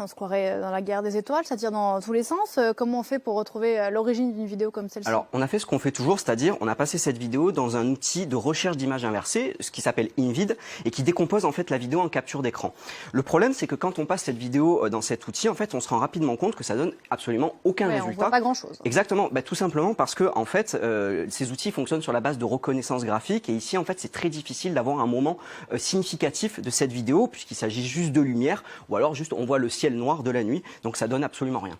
on se croirait dans la guerre des étoiles, ça tire dans tous les sens. Comment on fait pour retrouver l'origine d'une vidéo comme celle-ci? Alors, on a fait ce qu'on fait toujours, c'est-à-dire on a passé cette vidéo dans un outil de recherche d'images inversées, ce qui s'appelle InVid, et qui décompose en fait la vidéo en capture d'écran. Le problème, c'est que quand on passe cette vidéo dans cet outil, en fait, on se rend rapidement compte que ça donne absolument aucun résultat. On voit pas grand-chose. Exactement, tout simplement parce que en fait, ces outils fonctionnent sur la base de reconnaissance graphique, et ici, en fait, c'est très difficile d'avoir un moment significatif de cette vidéo, puisqu'il s'agit juste de lumière, ou alors juste on voit le ciel noir de la nuit, donc ça donne absolument rien.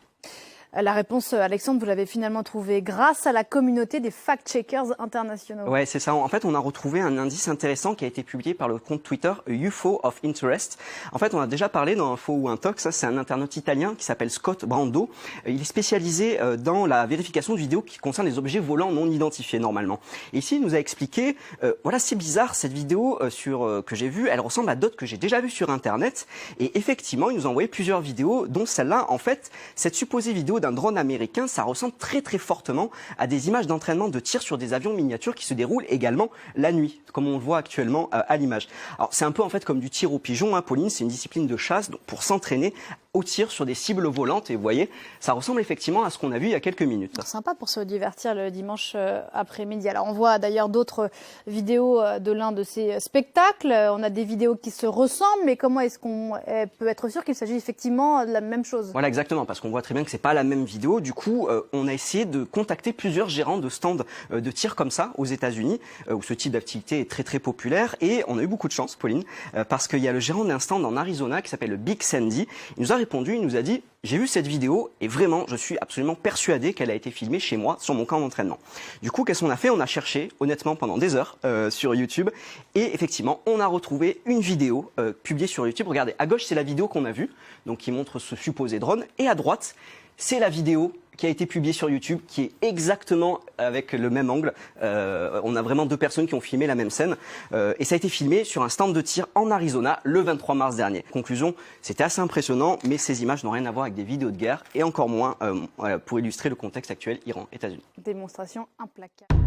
La réponse, Alexandre, vous l'avez finalement trouvée grâce à la communauté des fact-checkers internationaux. Ouais, c'est ça. En fait, on a retrouvé un indice intéressant qui a été publié par le compte Twitter UFO of Interest. En fait, on a déjà parlé dans Info ou Intox. Ça, c'est un internaute italien qui s'appelle Scott Brando. Il est spécialisé dans la vérification de vidéos qui concernent les objets volants non identifiés normalement. Et ici, il nous a expliqué, voilà, c'est bizarre, cette vidéo que j'ai vue, elle ressemble à d'autres que j'ai déjà vues sur Internet. Et effectivement, il nous a envoyé plusieurs vidéos, dont celle-là. En fait, cette supposée vidéo d'un drone américain, ça ressemble très très fortement à des images d'entraînement de tir sur des avions miniatures qui se déroulent également la nuit, comme on le voit actuellement à l'image. Alors c'est un peu en fait comme du tir au pigeon, hein, Pauline, c'est une discipline de chasse donc pour s'entraîner au tir sur des cibles volantes, et vous voyez, ça ressemble effectivement à ce qu'on a vu il y a quelques minutes. Sympa pour se divertir le dimanche après-midi. Alors on voit d'ailleurs d'autres vidéos de l'un de ces spectacles. On a des vidéos qui se ressemblent, mais comment est-ce qu'on peut être sûr qu'il s'agit effectivement de la même chose? Voilà, exactement, parce qu'on voit très bien que c'est pas la même vidéo. Du coup, on a essayé de contacter plusieurs gérants de stands de tir comme ça aux États-Unis, où ce type d'activité est très très populaire, et on a eu beaucoup de chance, Pauline, parce qu'il y a le gérant d'un stand en Arizona qui s'appelle le Big Sandy. Il nous a répondu, il nous a dit: j'ai vu cette vidéo et vraiment, je suis absolument persuadé qu'elle a été filmée chez moi, sur mon camp d'entraînement. Du coup, qu'est-ce qu'on a fait? On a cherché, honnêtement, pendant des heures sur YouTube, et effectivement, on a retrouvé une vidéo publiée sur YouTube. Regardez, à gauche, c'est la vidéo qu'on a vue, donc qui montre ce supposé drone, et à droite, c'est la vidéo qui a été publiée sur YouTube, qui est exactement avec le même angle. On a vraiment deux personnes qui ont filmé la même scène. Et ça a été filmé sur un stand de tir en Arizona le 23 mars dernier. Conclusion, c'était assez impressionnant, mais ces images n'ont rien à voir avec des vidéos de guerre, et encore moins pour illustrer le contexte actuel Iran-États-Unis. Démonstration implacable.